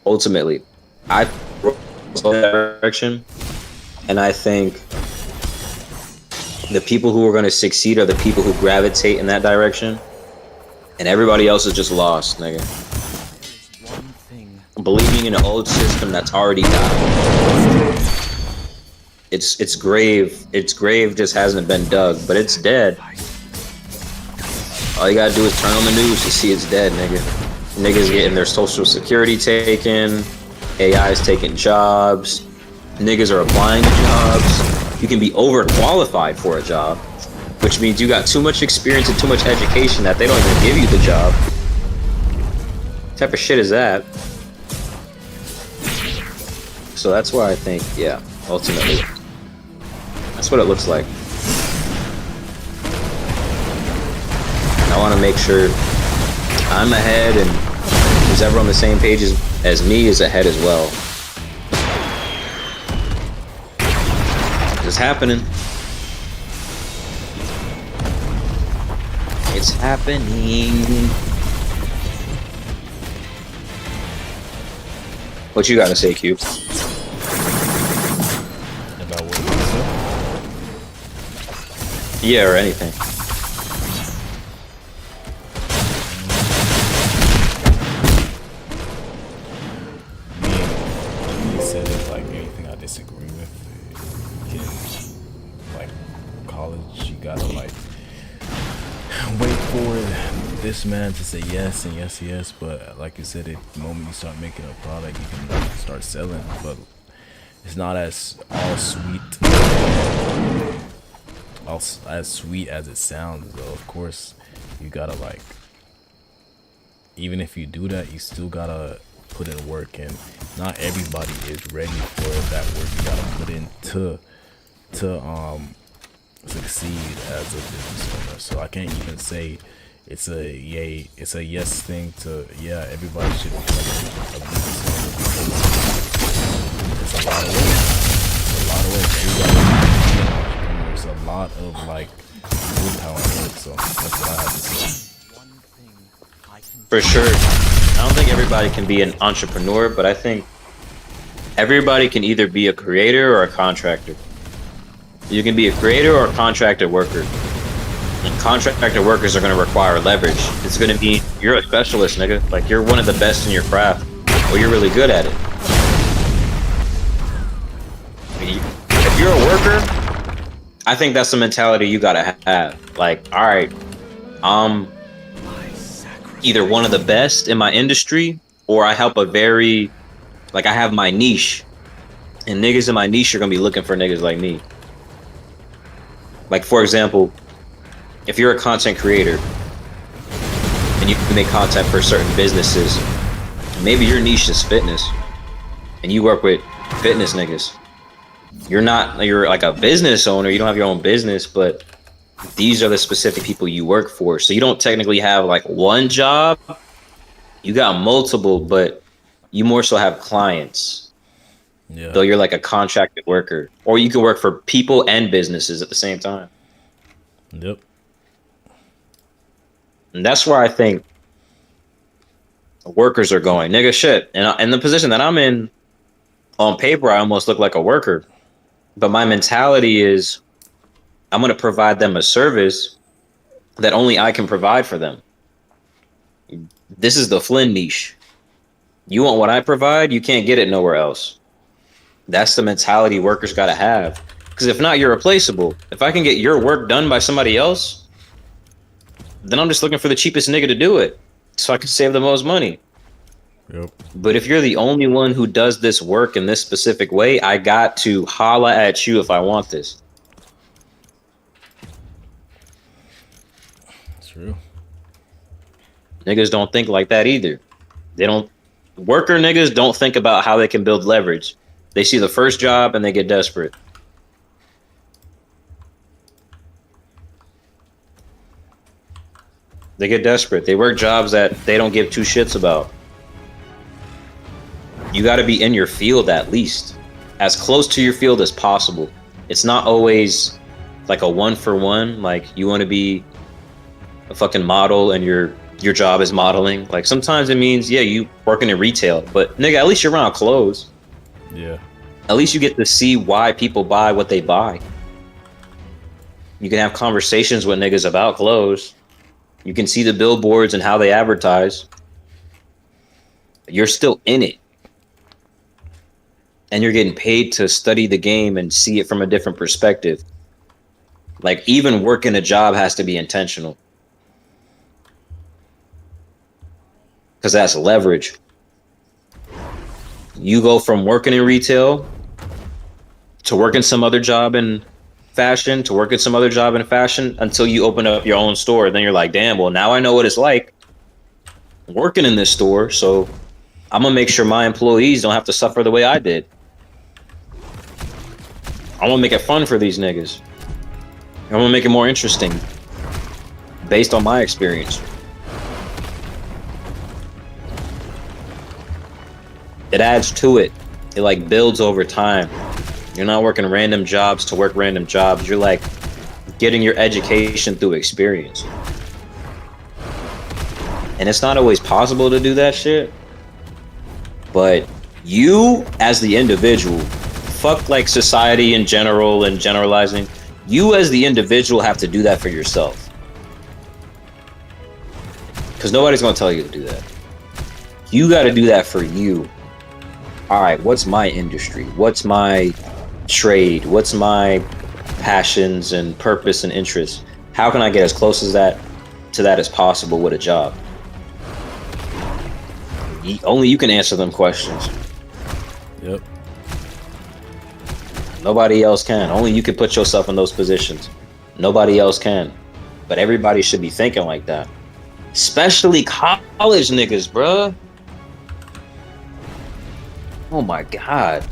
ultimately, I go that direction, and I think the people who are going to succeed are the people who gravitate in that direction, and everybody else is just lost, nigga. Believing in an old system that's already died. It's grave. Its grave just hasn't been dug, but it's dead. All you gotta do is turn on the news to see it's dead, nigga. Niggas getting their social security taken. AI is taking jobs. Niggas are applying to jobs. You can be overqualified for a job, which means you got too much experience and too much education that they don't even give you the job. What type of shit is that? So that's why I think, yeah, ultimately, that's what it looks like. I want to make sure I'm ahead, and who's ever on the same page as me is ahead as well. It's happening. It's happening. What you gotta say, Cube? About what you said? Yeah, or anything. You said it like anything I disagree with. Like college, you gotta like wait for this man to say yes and yes, yes. But like you said, the moment you start making a product, you can start selling. But it's not as all as sweet as it sounds, though. Of course, you gotta like, even if you do that, you still gotta put in work, and not everybody is ready for that work you gotta put in to succeed as a business owner. So I can't even say it's a yes thing to, yeah, everybody should become a business owner, because it's a lot of work. There's a lot of like willpower and work. So that's what I have to say. For sure. I don't think everybody can be an entrepreneur, but I think everybody can either be a creator or a contractor. You can be a creator or a contractor worker. And contractor workers are going to require leverage. It's going to be, you're a specialist, nigga. Like, you're one of the best in your craft, or you're really good at it. If you're a worker, I think that's the mentality you gotta have. Like, all right, I'm either one of the best in my industry, or I help a very, like, I have my niche, and niggas in my niche are gonna be looking for niggas like me. Like, for example, if you're a content creator and you can make content for certain businesses, maybe your niche is fitness, and you work with fitness niggas. You're like a business owner, you don't have your own business, but these are the specific people you work for. So you don't technically have like one job, you got multiple, but you more so have clients. Yeah. Though you're like a contracted worker, or you can work for people and businesses at the same time. Yep. And that's where I think workers are going. Nigga, shit. And in the position that I'm in, on paper, I almost look like a worker. But my mentality is, I'm going to provide them a service that only I can provide for them. This is the Flynn niche. You want what I provide? You can't get it nowhere else. That's the mentality workers got to have. Because if not, you're replaceable. If I can get your work done by somebody else, then I'm just looking for the cheapest nigga to do it, so I can save the most money. Yep. But if you're the only one who does this work in this specific way, I got to holla at you if I want this. True. Niggas don't think like that either. They don't. Worker niggas don't think about how they can build leverage. They see the first job and they get desperate. They get desperate. They work jobs that they don't give two shits about. You got to be in your field at least, as close to your field as possible. It's not always like a 1-for-1. Like, you want to be a fucking model and you're your job is modeling. Like sometimes it means, yeah, you working in retail, but nigga, at least you're around clothes. Yeah. At least you get to see why people buy what they buy. You can have conversations with niggas about clothes. You can see the billboards and how they advertise. You're still in it. And you're getting paid to study the game and see it from a different perspective. Like even working a job has to be intentional. Because that's leverage. You go from working in retail to working some other job in fashion to working some other job in fashion until you open up your own store. Then you're like, damn, well, now I know what it's like working in this store. So I'm going to make sure my employees don't have to suffer the way I did. I'm going to make it fun for these niggas. I'm going to make it more interesting based on my experience. It adds to it. It like builds over time. You're not working random jobs to work random jobs. You're like getting your education through experience. And it's not always possible to do that shit. But you as the individual, fuck like society in general and generalizing. You as the individual have to do that for yourself. Because nobody's going to tell you to do that. You got to do that for you. All right, what's my industry? What's my trade? What's my passions and purpose and interests? How can I get as close as that to that as possible with a job? Only you can answer them questions. Yep. Nobody else can. Only you can put yourself in those positions. Nobody else can. But everybody should be thinking like that. Especially college niggas, bruh. Oh my God.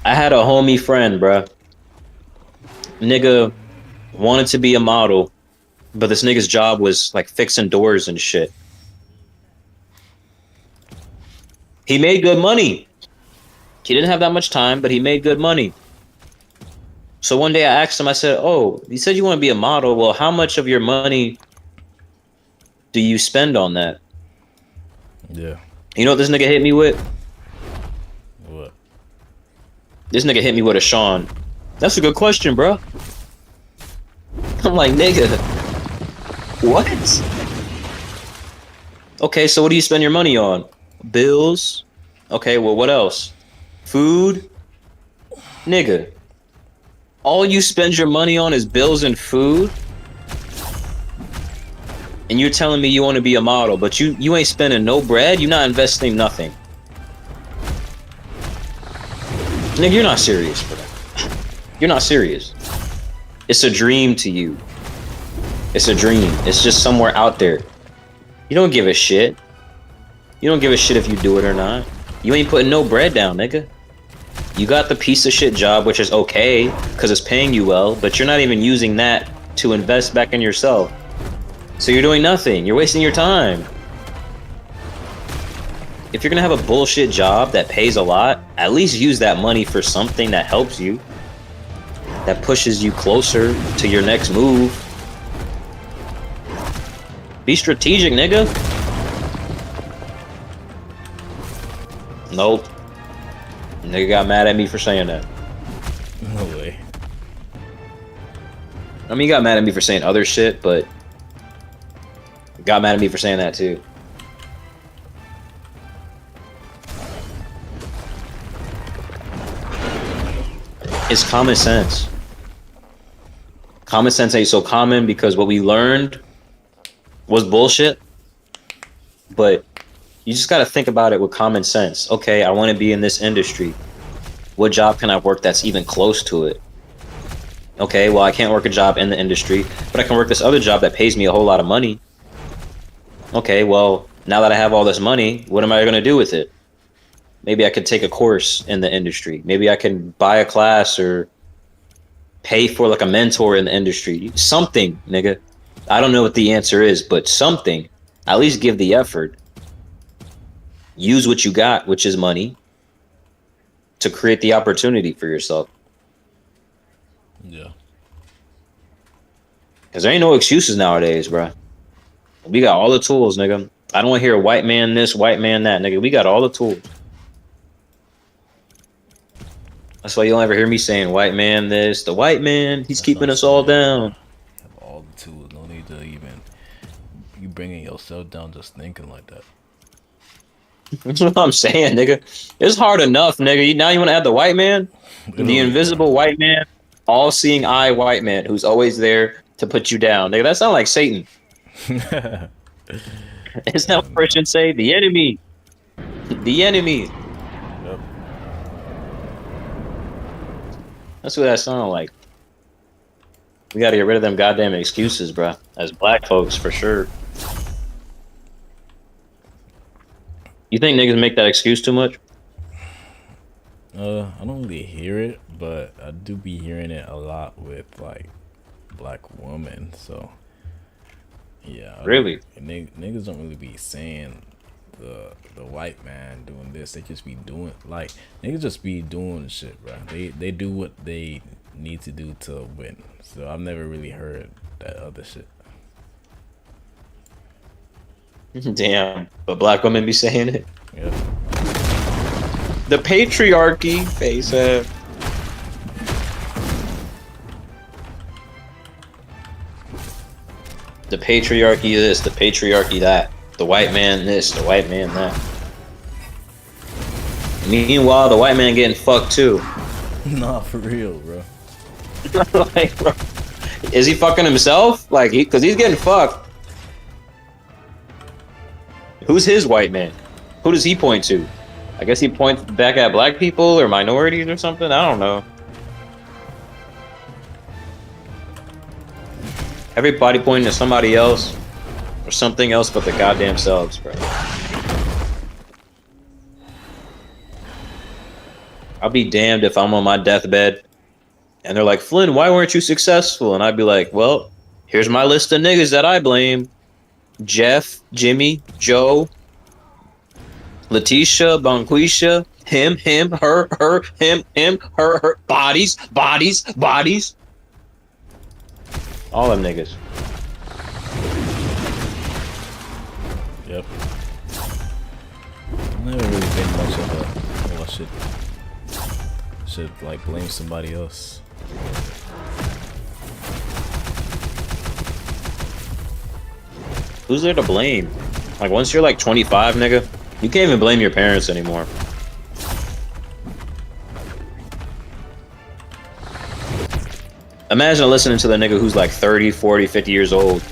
I had a homie friend, bruh. Nigga wanted to be a model, but this nigga's job was like fixing doors and shit. He made good money. He didn't have that much time, but he made good money. So one day I asked him, I said, oh, you said you want to be a model. Well, how much of your money do you spend on that? Yeah. You know what this nigga hit me with? What? This nigga hit me with a Sean. That's a good question, bro. I'm like, nigga, what? Okay, so what do you spend your money on? Bills? Okay, well, what else? Food? Nigga, all you spend your money on is bills and food? And you're telling me you want to be a model, but you ain't spending no bread? You're not investing nothing. Nigga, you're not serious, bro. You're not serious. It's a dream to you. It's a dream. It's just somewhere out there. You don't give a shit. You don't give a shit if you do it or not. You ain't putting no bread down, nigga. You got the piece of shit job, which is okay, because it's paying you well, but you're not even using that to invest back in yourself. So you're doing nothing. You're wasting your time. If you're gonna have a bullshit job that pays a lot, at least use that money for something that helps you, that pushes you closer to your next move. Be strategic, nigga. Nope. Nigga got mad at me for saying that. No way. I mean, he got mad at me for saying other shit, but got mad at me for saying that too. It's common sense. Common sense ain't so common because what we learned was bullshit. But you just got to think about it with common sense. Okay, I want to be in this industry. What job can I work that's even close to it? Okay, well, I can't work a job in the industry, but I can work this other job that pays me a whole lot of money. Okay, well, now that I have all this money, what am I going to do with it? Maybe I could take a course in the industry. Maybe I can buy a class or pay for like a mentor in the industry. Something, nigga. I don't know what the answer is, but something. At least give the effort. Use what you got, which is money, to create the opportunity for yourself. Yeah. Because there ain't no excuses nowadays, bro. We got all the tools, nigga. I don't want to hear white man this, white man that, nigga. We got all the tools. That's why you don't ever hear me saying white man this. The white man, he's That's what keeping I'm us all saying, bro. down. You have all the tools. No need to even you bringing yourself down just thinking like that. That's what I'm saying, nigga. It's hard enough, nigga. Now you want to add the white man? The Literally, bro. invisible white man, all-seeing eye white man who's always there to put you down. Nigga, that sounds like Satan. Isn't that what Nah. Christians say? The enemy. The enemy. Yep. That's what that sounds like. We got to get rid of them goddamn excuses, bro. As black folks, for sure. You think niggas make that excuse too much? I don't really hear it, but I do be hearing it a lot with like black women. So yeah, Really? niggas don't really be saying the white man doing this. They just be doing like niggas just be doing shit, bro. They do what they need to do to win. So I've never really heard that other shit. Damn. But black women be saying it. Yeah. The patriarchy, face ass. The patriarchy this, the patriarchy that. The white man this, the white man that. Meanwhile, the white man getting fucked too. Nah, for real, bro. Like, bro, is he fucking himself? Like, because he's getting fucked. Who's his white man? Who does he point to? I guess he points back at black people or minorities or something. I don't know. Everybody pointing to somebody else or something else but the goddamn selves, bro. I'll be damned if I'm on my deathbed and they're like, Flynn, why weren't you successful? And I'd be like, well, here's my list of niggas that I blame. Jeff, Jimmy, Joe, Letitia, Bonquisha, him, her, him, her, bodies, bodies, bodies. All them niggas. Yep. I've never really been much of a oh should like blame somebody else. Who's there to blame? Like, once you're like 25, nigga, you can't even blame your parents anymore. Imagine listening to the nigga who's like 30, 40, 50 years old.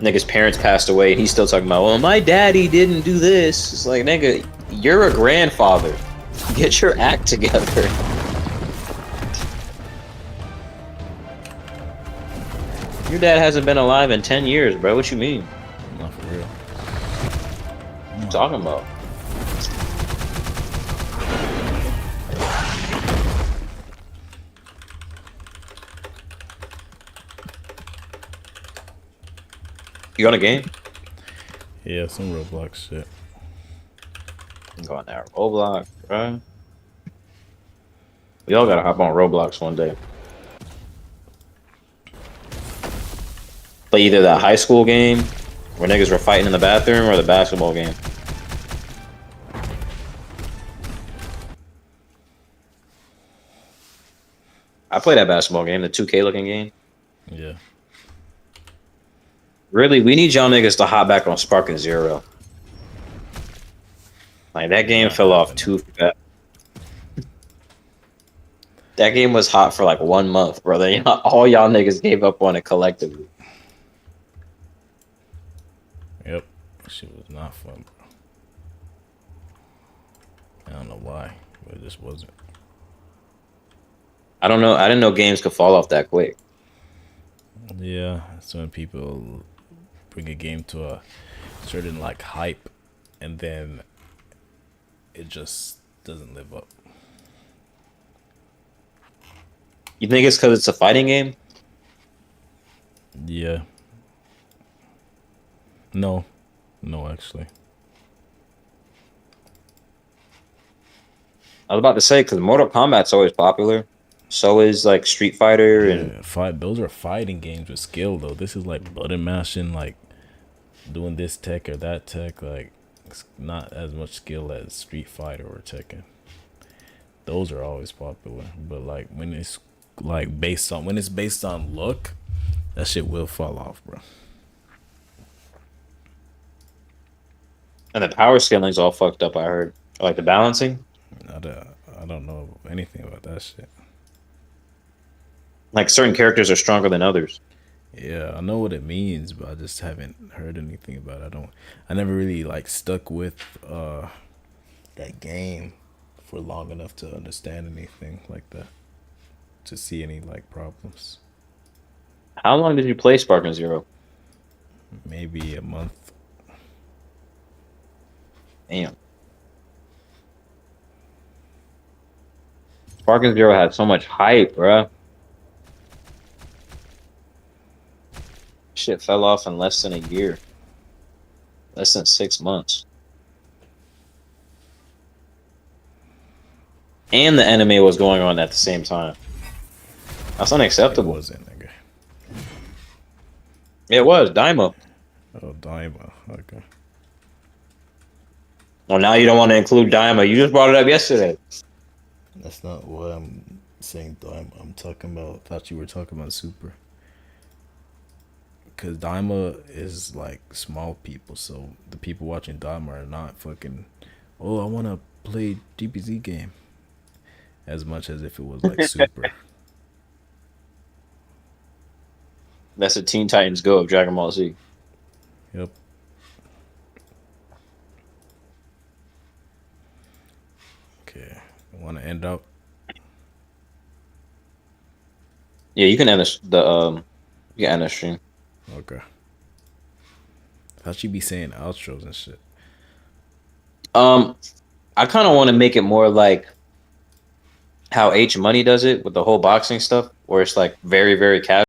Nigga's parents passed away and he's still talking about, well, my daddy didn't do this. It's like, nigga, you're a grandfather. Get your act together. Your dad hasn't been alive in 10 years, bro. What you mean? Not for real. What you talking about? You got a game? Yeah, some Roblox shit. I'm going there. Roblox, bro. We all gotta hop on Roblox one day. Play either that high school game where niggas were fighting in the bathroom or the basketball game. I played that basketball game, the 2K looking game. Yeah. Really, we need y'all niggas to hop back on Sparking Zero. Like, that game fell off too fast. That game was hot for like 1 month, brother. All y'all niggas gave up on it collectively. Yep. Shit was not fun, bro. I don't know why, but it just wasn't. I don't know. I didn't know games could fall off that quick. Yeah, that's when people bring a game to a certain like hype and then it just doesn't live up. You think it's because it's a fighting game? Yeah. No, actually. I was about to say, because Mortal Kombat's always popular. So is like Street Fighter and Yeah, fight. Those are fighting games with skill though. This is like button mashing, like doing this tech or that tech. Like it's not as much skill as Street Fighter or Tekken. Those are always popular, but like when it's like based on look, that shit will fall off, bro. the power scaling's all fucked up. I heard like the balancing. I don't know anything about that shit. Like certain characters are stronger than others. Yeah, I know what it means, but I just haven't heard anything about it. I never really like stuck with that game for long enough to understand anything like that, to see any like problems. How long did you play Sparking Zero? Maybe a month. Damn. Sparking Zero had so much hype, bruh. Shit fell off in less than a year. Less than 6 months. And the anime was going on at the same time. That's It unacceptable. wasn't, nigga. It was, Daima. Oh, Daima. Okay. Well, now you don't want to include Daima. You just brought it up yesterday. That's not what I'm saying, Daima. I'm talking about. Thought you were talking about Super. Because Daima is like small people, so the people watching Daima are not fucking. Oh, I want to play DBZ game. As much as if it was like Super. That's the Teen Titans Go of Dragon Ball Z. Yep. Okay. Want to end out? Yeah, you can end you can end the stream. Okay. Thought you be saying outros and shit. I kind of want to make it more like how H Money does it with the whole boxing stuff, where it's like very, very casual.